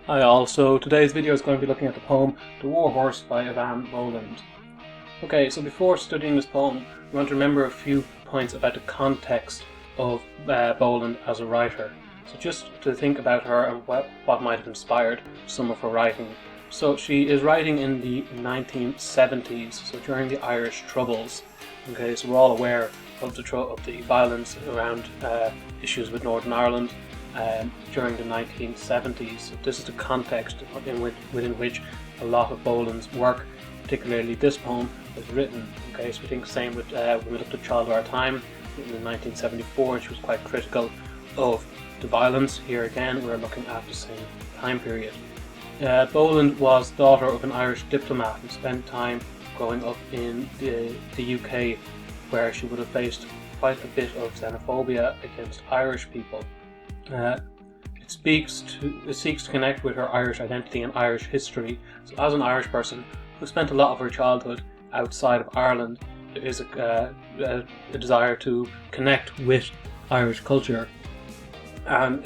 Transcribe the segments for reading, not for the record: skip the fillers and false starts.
Hi all, so today's video is going to be looking at the poem The War Horse by Eavan Boland. Okay, so before studying this poem, we want to remember a few points about the context of Boland as a writer. So just to think about her and what might have inspired some of her writing. So she is writing in the 1970s, so during the Irish Troubles. Okay, so we're all aware of the violence around issues with Northern Ireland during the 1970s. So this is the context within which a lot of Boland's work, particularly this poem, was written. Okay, so we think the same with when we looked at Child of Our Time in 1974, and she was quite critical of the violence. Here again, we're looking at the same time period. Boland was daughter of an Irish diplomat and spent time growing up in the UK, where she would have faced quite a bit of xenophobia against Irish people. It seeks to connect with her Irish identity and Irish history. So as an Irish person who spent a lot of her childhood outside of Ireland, there is a desire to connect with Irish culture. And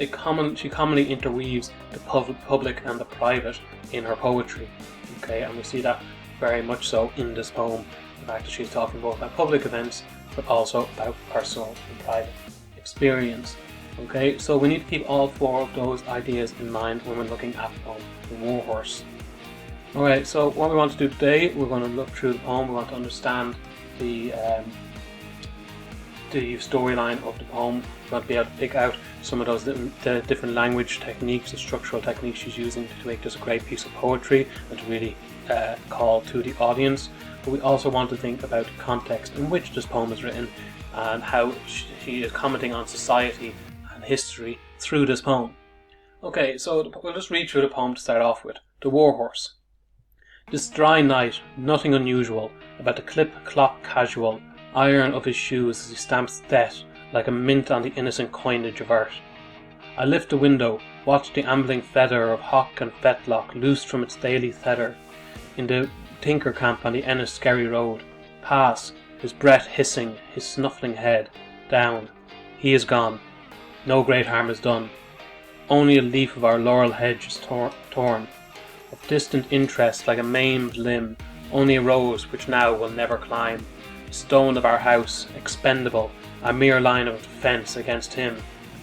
she commonly interweaves the public and the private in her poetry. Okay, and we see that very much so in this poem. The fact that she's talking both about public events, but also about personal and private experience. Okay, so we need to keep all four of those ideas in mind when we're looking at the poem, The War Horse. Alright, so what we want to do today, we're going to look through the poem. We want to understand the storyline of the poem. We want to be able to pick out some of those the different language techniques and structural techniques she's using to make this a great piece of poetry and to really call to the audience. But we also want to think about the context in which this poem is written and how she is commenting on society and history through this poem. Okay, so we'll just read through the poem to start off with. The War Horse. This dry night, nothing unusual about the clip-clop casual iron of his shoes as he stamps death like a mint on the innocent coinage of earth. I lift the window, watch the ambling feather of hawk and fetlock loosed from its daily tether in the tinker camp on the Enniskerry road. Pass, his breath hissing, his snuffling head down. He is gone. No great harm is done. Only a leaf of our laurel hedge is torn. Of distant interest like a maimed limb, only a rose which now will never climb. Stone of our house, expendable, a mere line of defence against him.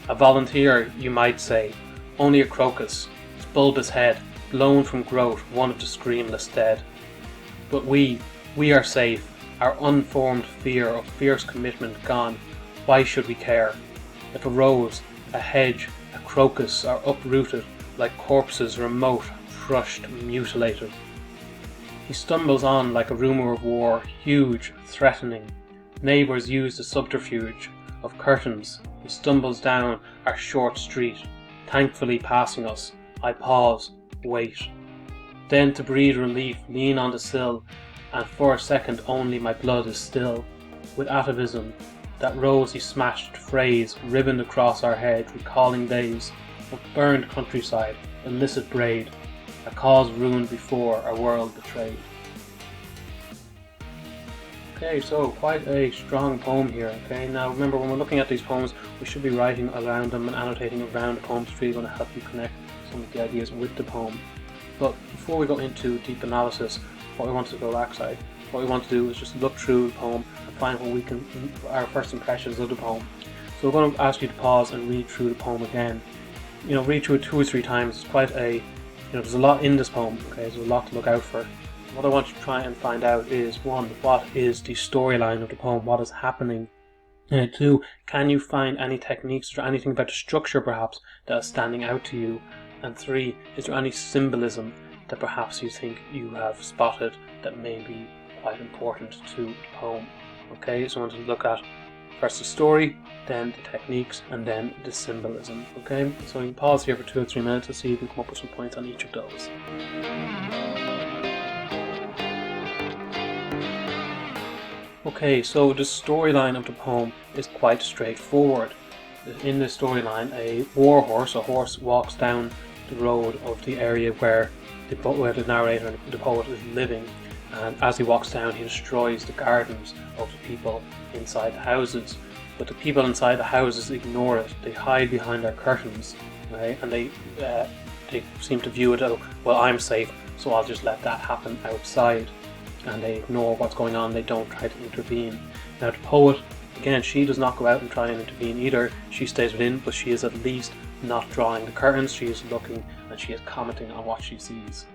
A volunteer, you might say, only a crocus, its bulbous head, blown from growth, one of the screamless dead. But we are safe, our unformed fear of fierce commitment gone. Why should we care? If a rose, a hedge, a crocus are uprooted like corpses remote, crushed, mutilated. He stumbles on like a rumour of war, huge, threatening. Neighbours use the subterfuge of curtains. He stumbles down our short street, thankfully passing us. I pause, wait. Then to breathe relief, lean on the sill, and for a second only my blood is still. With atavism, that rosy smashed phrase ribboned across our head, recalling days of burned countryside, illicit braid, a cause ruined before our world betrayed. Okay, so quite a strong poem here. Okay, now remember when we're looking at these poems, we should be writing around them and annotating around the poems. It's really going to help you connect some of the ideas with the poem. But before we go into deep analysis, what we want to do is just look through the poem and find our first impressions of the poem. So we're going to ask you to pause and read through the poem again. Read through it 2 or 3 times. It's quite a, there's a lot in this poem. Okay, there's a lot to look out for. What I want you to try and find out is 1, what is the storyline of the poem? What is happening? 2, can you find any techniques or anything about the structure perhaps that is standing out to you? And 3, is there any symbolism that perhaps you think you have spotted that may be quite important to the poem? Okay, so I want to look at first the story, then the techniques, and then the symbolism. Okay, so you can pause here for 2 or 3 minutes to see if you can come up with some points on each of those. Okay, so the storyline of the poem is quite straightforward. In the storyline, a war horse, a horse, walks down the road of the area where the narrator and the poet is living, and as he walks down he destroys the gardens of the people inside the houses. But the people inside the houses ignore it. They hide behind their curtains, right? And they they seem to view it as, well, I'm safe, so I'll just let that happen outside, and they ignore what's going on. They don't try to intervene. Now the poet, again, she does not go out and try and intervene either. She stays within, but she is at least not drawing the curtains. She is looking and she is commenting on what she sees.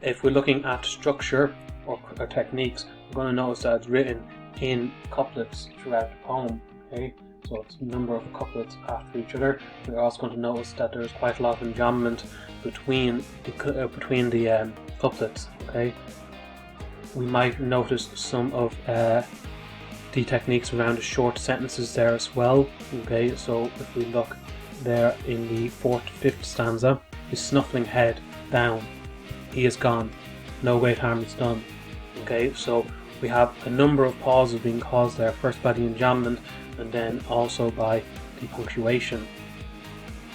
If we're looking at structure or techniques, we're going to notice that it's written in couplets throughout the poem. Okay, so it's a number of couplets after each other. We're also going to notice that there's quite a lot of enjambment between the couplets. Okay, we might notice some of the techniques around the short sentences there as well. Okay, so if we look there in the 4th to 5th stanza, his snuffling head down, he is gone, no great harm is done. Okay, so we have a number of pauses being caused there, first by the enjambment and then also by the punctuation.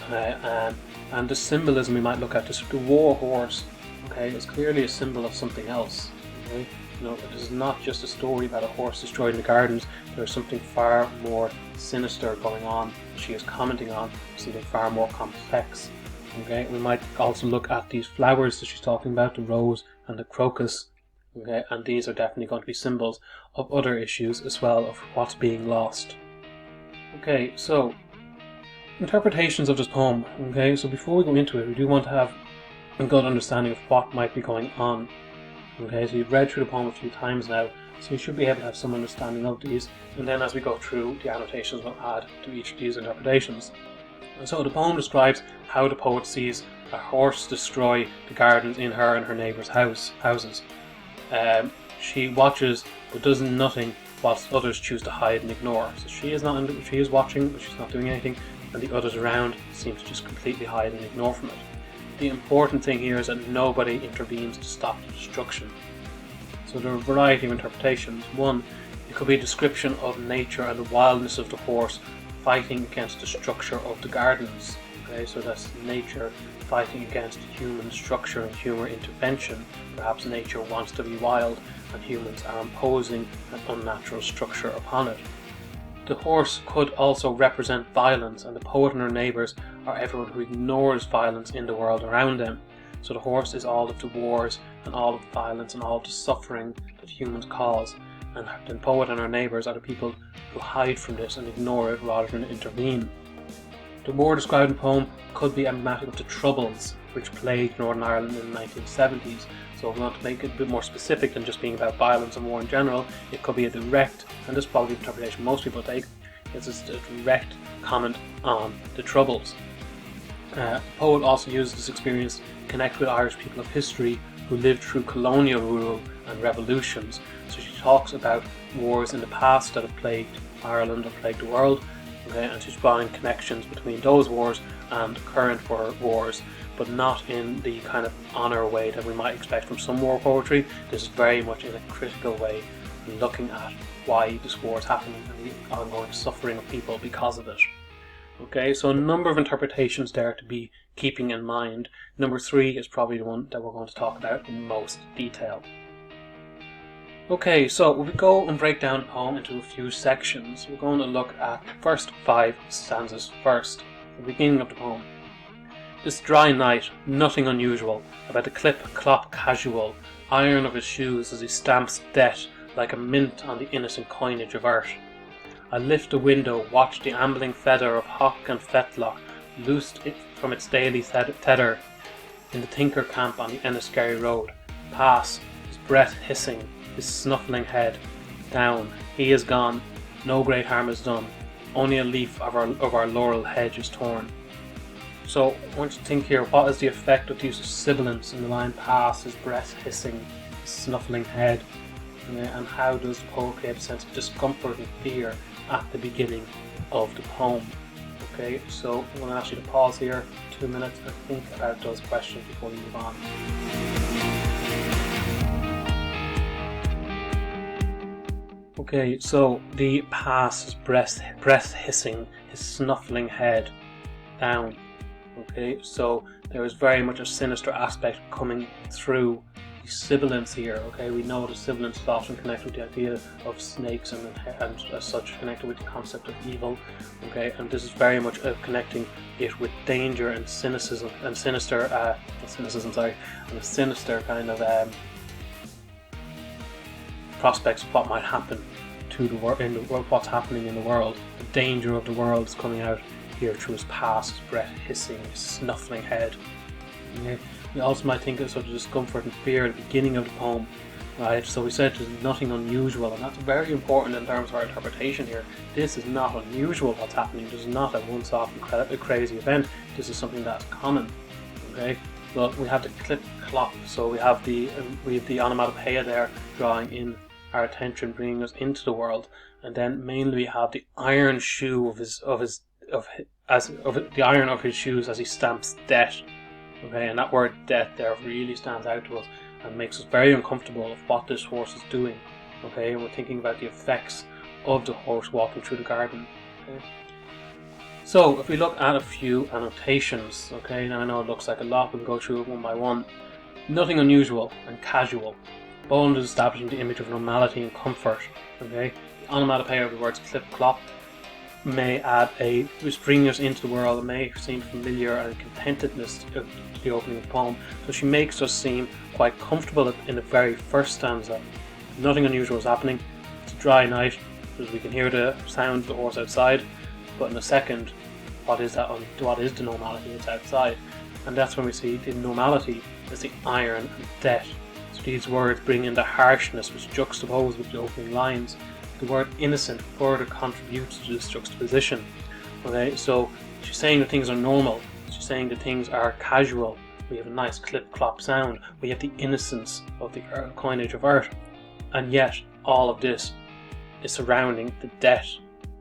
And the symbolism we might look at, the war horse, okay, is clearly a symbol of something else. Okay? It is not just a story about a horse destroying the gardens. There is something far more sinister going on. She is commenting on something far more complex. Okay, we might also look at these flowers that she's talking about, the rose and the crocus. Okay, and these are definitely going to be symbols of other issues as well, of what's being lost. Okay, so interpretations of this poem. Okay, so before we go into it, we do want to have a good understanding of what might be going on. Okay, so you've read through the poem a few times now, so you should be able to have some understanding of these, and then as we go through, the annotations will add to each of these interpretations. And so the poem describes how the poet sees a horse destroy the gardens in her and her neighbours' houses. She watches but does nothing whilst others choose to hide and ignore. So she is watching, but she's not doing anything, and the others around seem to just completely hide and ignore from it. The important thing here is that nobody intervenes to stop the destruction. So there are a variety of interpretations. One, it could be a description of nature and the wildness of the horse fighting against the structure of the gardens. Okay, so that's nature fighting against human structure and human intervention. Perhaps nature wants to be wild and humans are imposing an unnatural structure upon it. The horse could also represent violence, and the poet and her neighbours are everyone who ignores violence in the world around them. So the horse is all of the wars and all of the violence and all of the suffering that humans cause, and the poet and her neighbours are the people who hide from this and ignore it rather than intervene. The war described in the poem could be emblematic of the Troubles, which plagued Northern Ireland in the 1970s. So if we want to make it a bit more specific than just being about violence and war in general, it could be a direct, and this is probably the interpretation most people take, it's a direct comment on the Troubles. The poet also uses this experience to connect with Irish people of history who lived through colonial rule and revolutions. So she talks about wars in the past that have plagued Ireland or plagued the world, okay, and she's drawing connections between those wars and current wars, but not in the kind of honour way that we might expect from some war poetry. This is very much in a critical way, looking at why this war is happening and the ongoing suffering of people because of it. Okay, so a number of interpretations there to be keeping in mind. Number 3 is probably the one that we're going to talk about in most detail. Okay, so we go and break down the poem into a few sections. We're going to look at the first 5 stanzas first, the beginning of the poem. This dry night, nothing unusual about the clip-clop casual iron of his shoes as he stamps debt like a mint on the innocent coinage of earth. I lift the window, watch the ambling feather of hawk and fetlock loosed from its daily tether in the tinker camp on the Enniskerry road, pass, his breath hissing, his snuffling head down. He is gone, no great harm is done, only a leaf of our laurel hedge is torn. So I want you to think here, what is the effect of the use of sibilants in the line pass, his breath hissing, his snuffling head, and how does the poet create a sense of discomfort and fear at the beginning of the poem? Okay, so I'm going to ask you to pause here 2 minutes and think about those questions before we move on. Okay, so the pass, his breath hissing, his snuffling head down. Okay, so there is very much a sinister aspect coming through the sibilants here. Okay, we know the sibilants is often connected with the idea of snakes and as such connected with the concept of evil. Okay, and this is very much connecting it with danger and cynicism and sinister, and a sinister kind of prospects of what might happen to the world, what's happening in the world. The danger of the world is coming out here through his past, his breath hissing, his snuffling head. Okay. We also might think of sort of discomfort and fear at the beginning of the poem, right? So we said there's nothing unusual, and that's very important in terms of our interpretation here. This is not unusual what's happening. This is not a once-off and crazy event. This is something that's common. Okay, but we have the clip clop, so we have the onomatopoeia there drawing in our attention, bringing us into the world, and then mainly we have the iron shoe the iron of his shoes as he stamps death. Okay, and that word death there really stands out to us and makes us very uncomfortable of what this horse is doing. Okay, and we're thinking about the effects of the horse walking through the garden. Okay. So if we look at a few annotations, okay, now I know it looks like a lot, we can go through it one by one. Nothing unusual and casual. Boland is establishing the image of normality and comfort. Okay, the onomatopoeia of the words clip clop may add bring us into the world. It may seem familiar and contentedness to the opening of the poem. So she makes us seem quite comfortable in the very first stanza. Nothing unusual is happening. It's a dry night, because we can hear the sound of the horse outside. But in a second, what is that? What is the normality that's outside? And that's when we see the normality is the iron and death. So these words bring in the harshness which juxtapose with the opening lines. The word innocent further contributes to this juxtaposition. Okay, so she's saying that things are normal. She's saying that things are casual. We have a nice clip-clop sound. We have the innocence of the coinage of art. And yet, all of this is surrounding the death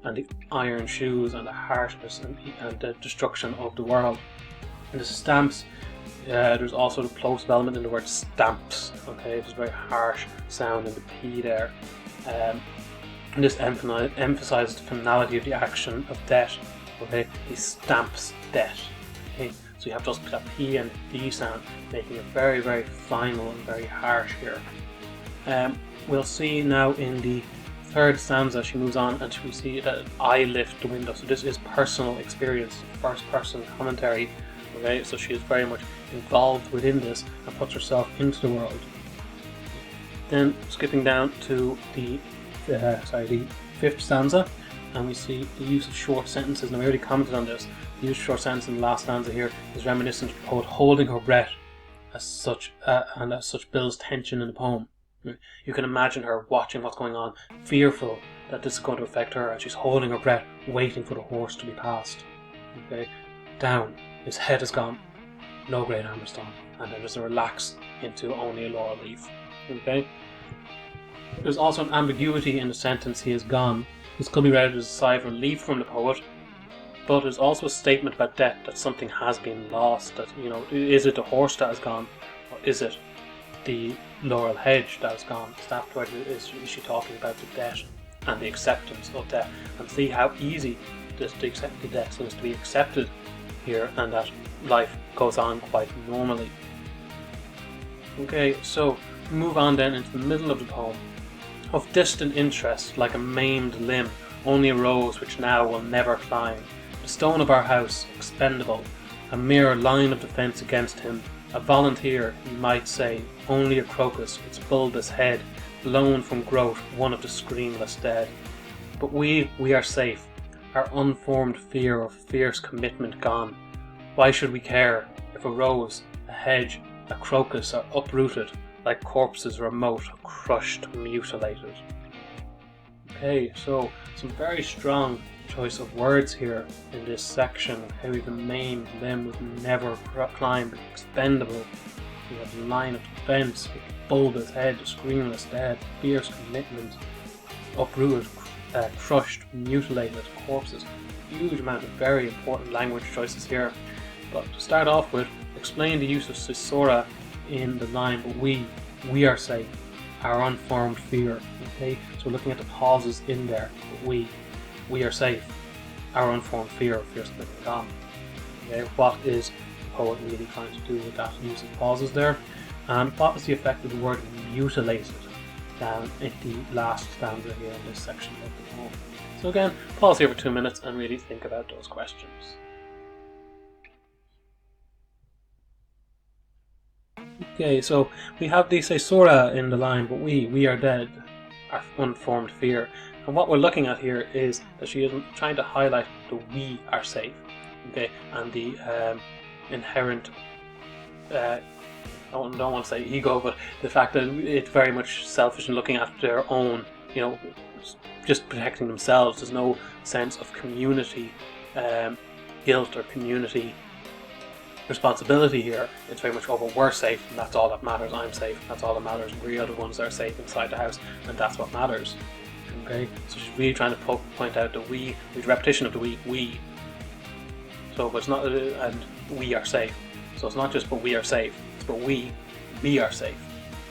and the iron shoes and the harshness and the destruction of the world. In the stamps, there's also the plosive element in the word stamps. Okay, there's a very harsh sound in the P there. And this emphasizes the finality of the action of death. Okay, he stamps death. Okay, so you have just that P and D sound, making it very, very final and very harsh here. We'll see now in the third stanza, she moves on and we see that I lift the window. So this is personal experience, first person commentary. Okay, so she is very much involved within this and puts herself into the world. Then skipping down to the fifth stanza, and we see the use of short sentences. Now we already commented on this. The use of short sentences in the last stanza here is reminiscent of the poet holding her breath as such, and as such builds tension in the poem. You can imagine her watching what's going on, fearful that this is going to affect her, and she's holding her breath, waiting for the horse to be passed. Okay, down, his head is gone, no great armor storm, and then there's a relax into only a laurel leaf. Okay. There's also an ambiguity in the sentence "he is gone." This could be read as a sigh of relief from the poet, but there's also a statement about death, that something has been lost. That, you know, is it the horse that is gone, or is it the laurel hedge that is gone? Is she talking about the death and the acceptance of death, and see how easy the death seems to be accepted here, and that life goes on quite normally. Okay, so move on then into the middle of the poem. Of distant interest, like a maimed limb, only a rose which now will never climb. The stone of our house, expendable, a mere line of defence against him. A volunteer, you might say, only a crocus, its bulbous head, blown from growth, one of the screenless dead. But we are safe, our unformed fear of fierce commitment gone. Why should we care if a rose, a hedge, a crocus are uprooted, like corpses remote, crushed, mutilated? Okay, so some very strong choice of words here in this section. Okay, we have a maimed limb, would never climb, expendable. We have the line of defence, with bulbous head, screenless dead, fierce commitment, uprooted, crushed, mutilated, corpses. Huge amount of very important language choices here. But to start off with, explain the use of caesura in the line, but we are safe, our unformed fear. Okay, so we're looking at the pauses in there. But we are safe, our unformed fear of fierce commitment gone. Okay, what is the poet really trying to do with that use of pauses there? And what was the effect of the word mutilated down in the last stanza here in this section of the poem? So again, pause here for 2 minutes and really think about those questions. Okay, so we have the Caesura in the line, but we are dead, our unformed fear. And what we're looking at here is that she is trying to highlight the we are safe, okay, and the inherent, I don't want to say ego, but the fact that it's very much selfish and looking after their own, just protecting themselves. There's no sense of community guilt or community responsibility here. It's very much, oh, but we're safe, and that's all that matters. I'm safe, that's all that matters. We are the ones that are safe inside the house, and that's what matters. Okay, so she's really trying to point out the we, the repetition of the we. So, but it's not, and we are safe. So it's not just, but we are safe. It's but we are safe,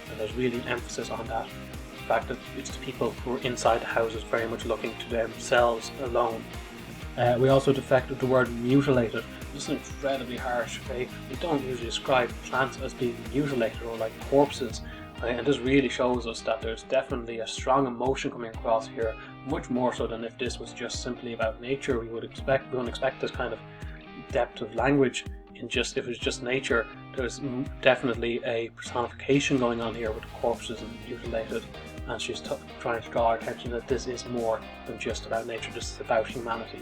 and there's really an emphasis on that. The fact that it's the people who are inside the houses very much looking to themselves alone. We also defected the word mutilated. This is incredibly harsh. Okay, we don't usually describe plants as being mutilated or like corpses, right? And this really shows us that there's definitely a strong emotion coming across here, much more so than if this was just simply about nature. We wouldn't expect this kind of depth of language in just if it was just nature. There's definitely a personification going on here with corpses and mutilated, and she's trying to draw our attention that this is more than just about nature. This is about humanity.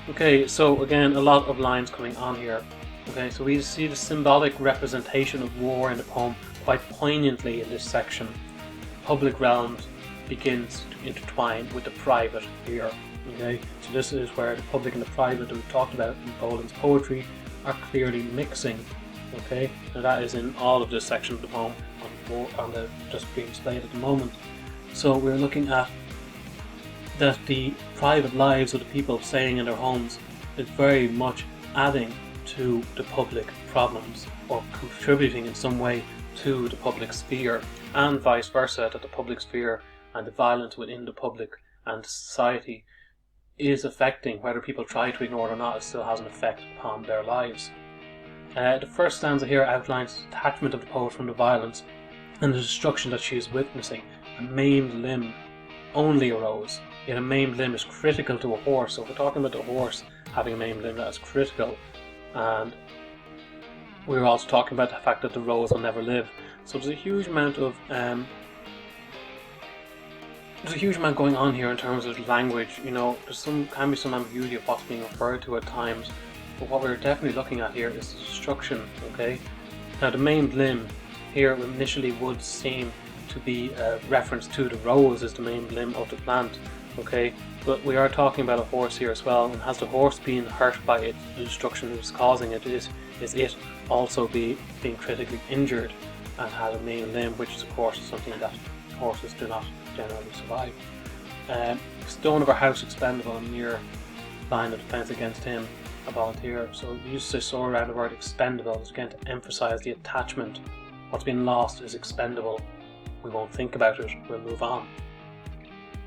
Okay, so again, a lot of lines coming on here. Okay, so we see the symbolic representation of war in the poem quite poignantly in this section. Public realms begins to intertwine with the private here. Okay, so this is where the public and the private that we've talked about in Boland's poetry are clearly mixing. Okay, now that is in all of this section of the poem on the just being displayed at the moment. So we're looking at that the private lives of the people staying in their homes is very much adding to the public problems or contributing in some way to the public sphere, and vice versa, that the public sphere and the violence within the public and society is affecting, whether people try to ignore it or not, it still has an effect upon their lives. The first stanza here outlines the detachment of the poet from the violence and the destruction that she is witnessing. A maimed limb only arose, yet a maimed limb is critical to a horse. So if we're talking about the horse having a maimed limb, that is critical. And we're also talking about the fact that the rose will never live. So there's a huge amount of going on here in terms of language. Can be some ambiguity of what's being referred to at times, but what we're definitely looking at here is the destruction. Okay, now the maimed limb here initially would seem to be a reference to the rose as the maimed limb of the plant. Okay, but we are talking about a horse here as well, and has the horse been hurt by it, the destruction that is causing it, is it also being critically injured and has a maimed limb, which is of course something that horses do not generally survive. Stone of our house expendable, a mere line of defence against him, a volunteer. So we use this sword around the word expendable is again to emphasise the attachment. What's been lost is expendable. We won't think about it, we'll move on.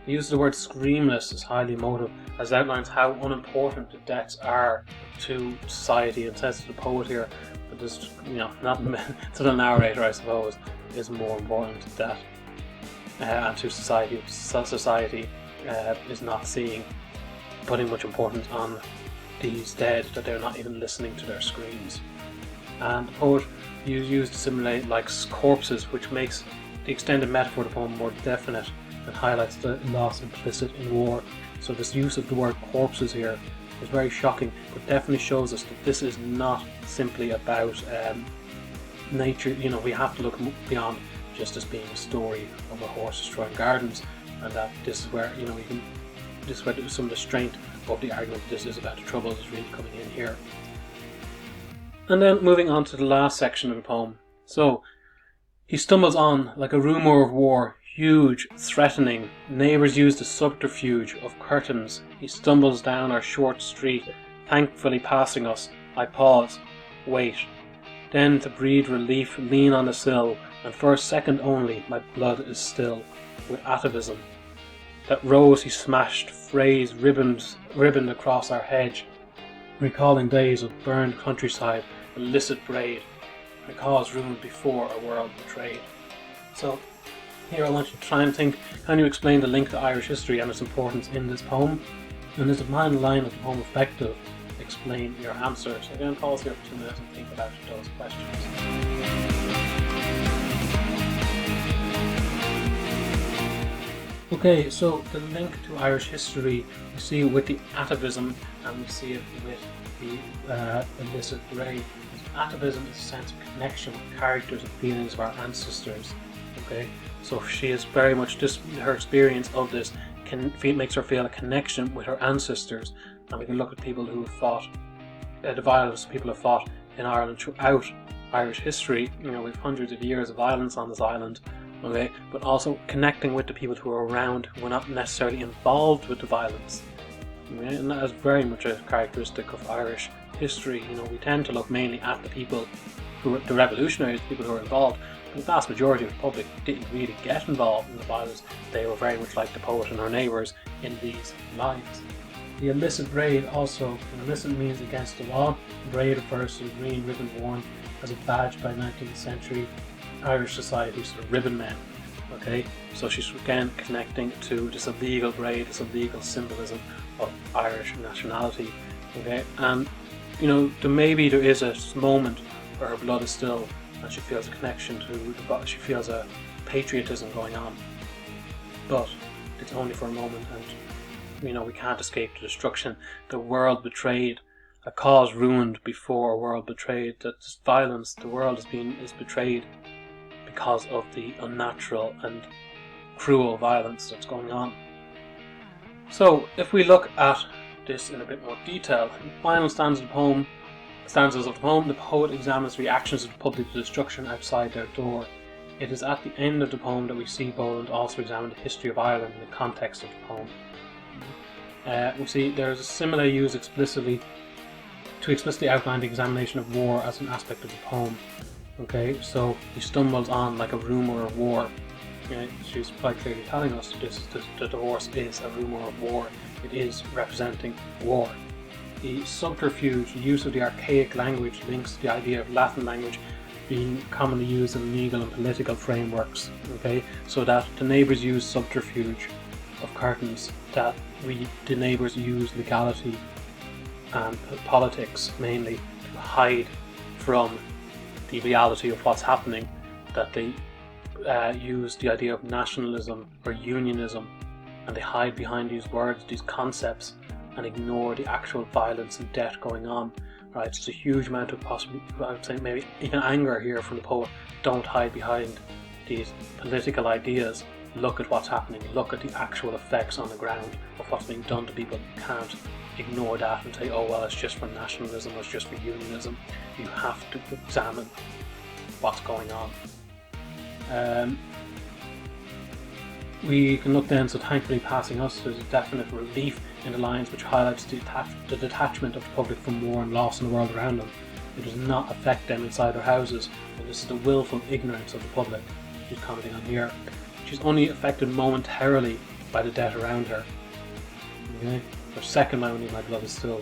The use of the word screamless is highly emotive, as it outlines how unimportant the deaths are to society, and says to the poet here that this, not to the narrator, I suppose, is more important that and to society. Society is not putting much importance on these dead, that they're not even listening to their screams. And the poet used to simulate like corpses, which makes the extended metaphor of the poem more definite and highlights the loss implicit in war. So this use of the word corpses here is very shocking, but definitely shows us that this is not simply about nature. We have to look beyond just as being a story of a horse destroying gardens, and that this is where this is where some of the strength of the argument this is about the troubles is really coming in here. And then moving on to the last section of the poem. So he stumbles on like a rumour of war, huge, threatening. Neighbours use the subterfuge of curtains. He stumbles down our short street, thankfully passing us. I pause, wait. Then to breathe relief, lean on the sill, and for a second only my blood is still with atavism. That rose he smashed, phrase ribboned across our hedge, recalling days of burned countryside, illicit braid. a cause ruined before, a world betrayed. So here I want you to try and think, can you explain the link to Irish history and its importance in this poem? And is the final line of the poem effective? Explain your answer. So again, pause here for 2 minutes and think about those questions. Okay, so the link to Irish history, we see it with the atavism, and we see it with the illicit ray. Atavism is a sense of connection with characters and feelings of our ancestors. Okay, so she is very much her experience of this makes her feel a connection with her ancestors, and we can look at people who have fought the violence people have fought in Ireland throughout Irish history. You know, we've hundreds of years of violence on this island. Okay, but also connecting with the people who are around who are not necessarily involved with the violence. Okay? And that is very much a characteristic of Irish history. You know, we tend to look mainly at the people the revolutionaries, the people who were involved. The vast majority of the public didn't really get involved in the violence. They were very much like the poet and her neighbours in these lives. The illicit braid also, illicit means against the law. Braid refers to the green ribbon worn as a badge by 19th century Irish society, sort of ribbon men. Okay, so she's again connecting to this illegal braid, this illegal symbolism of Irish nationality. Okay, and you know, maybe there is a moment where her blood is still, and she feels a connection to she feels a patriotism going on, but it's only for a moment, and you know, we can't escape the destruction. The world betrayed, a cause ruined before a world betrayed. That this violence, the world is betrayed because of the unnatural and cruel violence that's going on. So if we look at this in a bit more detail, in the final stanzas of the poem, the poet examines reactions of the public to destruction outside their door. It is at the end of the poem that we see Boland also examine the history of Ireland in the context of the poem. We see there is a similar use to explicitly outline the examination of war as an aspect of the poem. Okay, so he stumbles on like a rumour of war. Okay, she's quite clearly telling us that the horse is a rumour of war. It is representing war. The subterfuge, the use of the archaic language, links to the idea of Latin language being commonly used in legal and political frameworks. Okay, so that the neighbours use subterfuge of curtains, that the neighbours use legality and politics mainly to hide from the reality of what's happening, that they use the idea of nationalism or unionism, and they hide behind these words, these concepts, and ignore the actual violence and death going on. Right, it's a huge amount of possibly, I would say maybe even anger here from the poet. Don't hide behind these political ideas. Look at what's happening. Look at the actual effects on the ground of what's being done to people. You can't ignore that and say, oh well, it's just for nationalism or it's just for unionism. You have to examine what's going on. We can look then, so thankfully passing us, there's a definite relief in the lines which highlights the detachment of the public from war and loss in the world around them. It does not affect them inside their houses, and this is the willful ignorance of the public she's commenting on here. She's only affected momentarily by the death around her. Okay? For a second, my blood is still.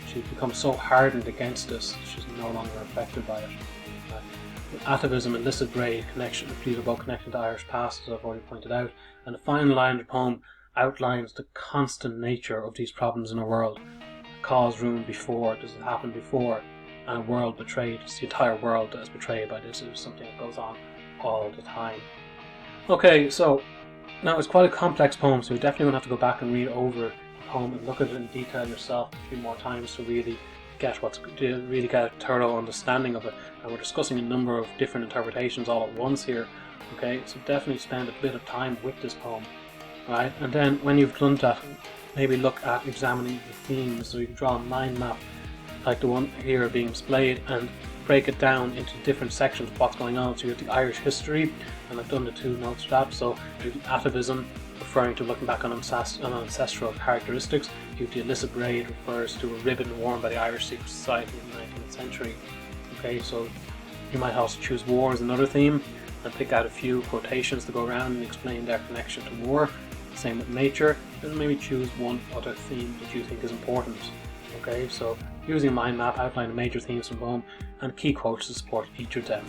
She's become so hardened against this, she's no longer affected by it. Atavism, illicit braid, connection, these are both connected to Irish past, as I've already pointed out. And the final line of the poem outlines the constant nature of these problems in our world. A cause ruined before, does it happen before? And a world betrayed. It's the entire world that is betrayed by this. It's something that goes on all the time. Okay, so now it's quite a complex poem, so you definitely want to have to go back and read over the poem and look at it in detail yourself a few more times to really get a thorough understanding of it. And we're discussing a number of different interpretations all at once here. Okay, so definitely spend a bit of time with this poem, right? And then when you've done that, maybe look at examining the themes. So you can draw a mind map like the one here being displayed and break it down into different sections of what's going on. So you have the Irish history, and I've done the 2 notes for that. So you have the atavism, referring to looking back on ancestral characteristics. You have the illicit braid, refers to a ribbon worn by the Irish secret society in the 19th century. Okay, so you might also choose war as another theme and pick out a few quotations to go around and explain their connection to war. Same with nature, and maybe choose one other theme that you think is important. Okay, so using a mind map, outline the major themes from the poem and key quotes to support each of them.